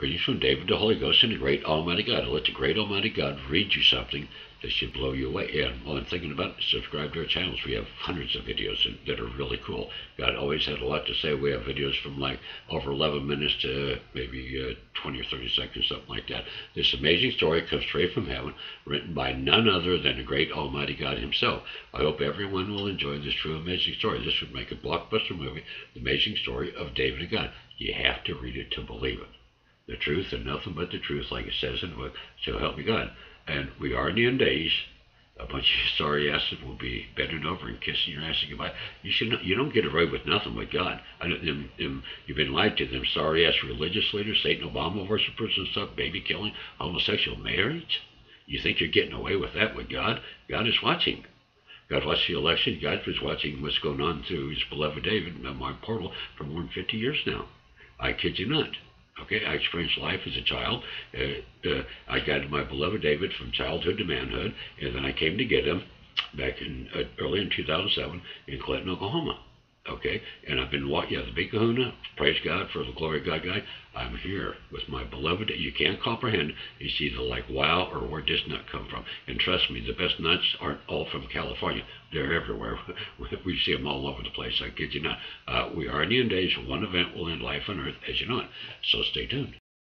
Greetings from David, the Holy Ghost, and the great Almighty God. Let the great Almighty God read you something that should blow you away. And while I'm thinking about it, subscribe to our channels. We have hundreds of videos that are really cool. God always had a lot to say. We have videos from like over 11 minutes to maybe 20 or 30 seconds, something like that. This amazing story comes straight from heaven, written by none other than the great Almighty God himself. I hope everyone will enjoy this true amazing story. This would make a blockbuster movie, The Amazing Story of David and God. You have to read it to believe it. The truth and nothing but the truth, like it says in the book. So help me God. And we are in the end days. A bunch of sorry asses will be bending over and kissing your ass goodbye. You don't get away with nothing with God. You've been lied to. Them sorry ass religious leaders, Satan, Obama worshippers and stuff, baby killing, homosexual marriage. You think you're getting away with that with God? God is watching. God watched the election. God was watching what's going on through his beloved David, my portal, for more than 50 years now. I kid you not. Okay, I experienced life as a child. I got my beloved David from childhood to manhood, and then I came to get him back in early in 2007 in Clinton, Oklahoma. Okay, and I've been the big kahuna. Praise God for the glory of God guy. I'm here with my beloved. You can't comprehend. It's either like wow or where this nut come from. And trust me, the best nuts aren't all from California. They're everywhere. We see them all over the place. I kid you not. We are in the end days. One event will end life on earth, as you know it. So stay tuned.